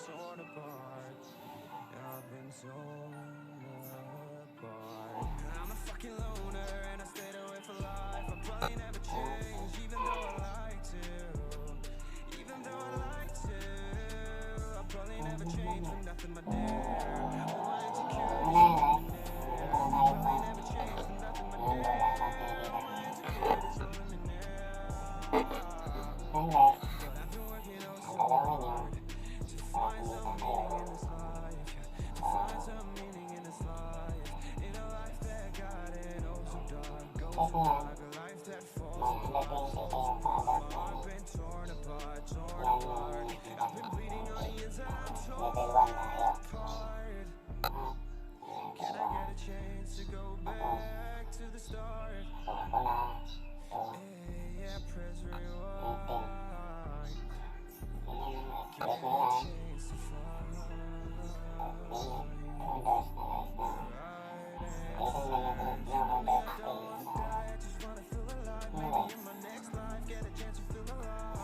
torn apart. I've been torn apart. I'm a fucking loner and I stayed away for life. I'll probably never change, even though I like to. Even though I like to, I'll probably never change for nothing, my dear. All my insecurities holding me near. I'll probably never change for nothing, my dear. All my insecurities holding me near. But I've been working oh so hard to find some meaning in this life, yeah. To find some meaning in this life, in a life that got it oh so dark, goes so dark, a life that falls apart, falls apart. I've been torn apart, torn apart. I've been bleeding on the inside, I'm torn apart. Can I get a chance to go back to the start? Yeah, press rewind. Can I get a chance to find right answers? You know me, I don't wanna die, I just wanna feel alive. Maybe in my next life, get a chance to feel alive.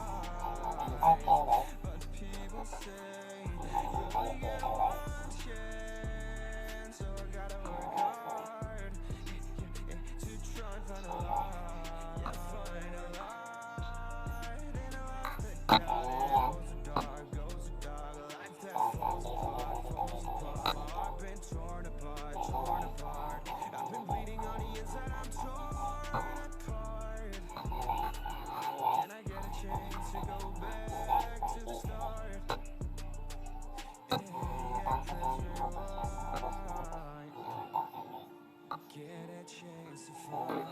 But people say you only get one chance, so I gotta work hard to try and find a light. Yeah, find a light in a life that got it goes so dark, goes so dark. A life that falls apart, falls apart. I've been torn apart, torn apart. I've been bleeding on the inside, I'm torn apart. Can I get a chance to go back to the start? Yeah, press rewind. Get a chance to find.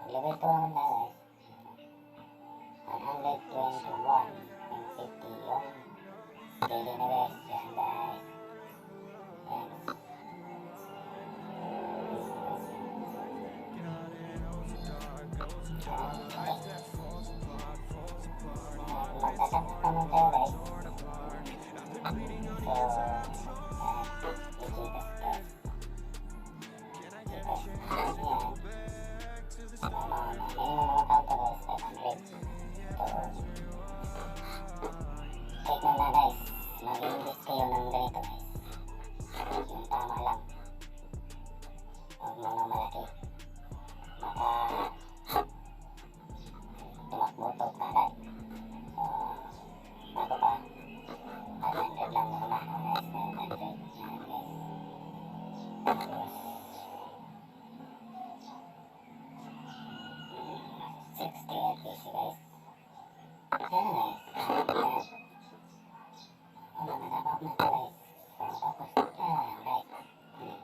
Level 2 naman na guys. 121 ng city yung daily na guys. Yan guys. Ayan. Magtatapos naman tayo guys. So, isitas guys. Minimum mga tao guys, 500. So, take lang na guys. Mag-invest kayo ng ganito guys. Yung tama lang. Huwag mga malaki. Baka tumakbutot kagad. So, bago pa, 500 lang muna guys. 500. Yan guys. Tapos, 60 at least guys. Ayan guys. Wala na dapat na ito guys. So, tapos, ayan guys. Ayan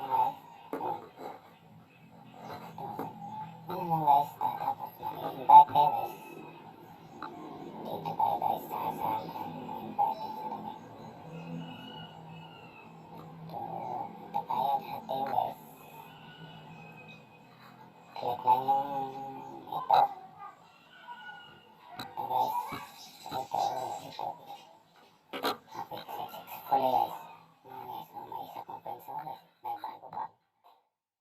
guys. Ayan lang guys. Tapos, mag-invite kayo guys. Dito tayo guys. Saan invite dito tayo. Ito tayo lahat tayo guys. Click lang yung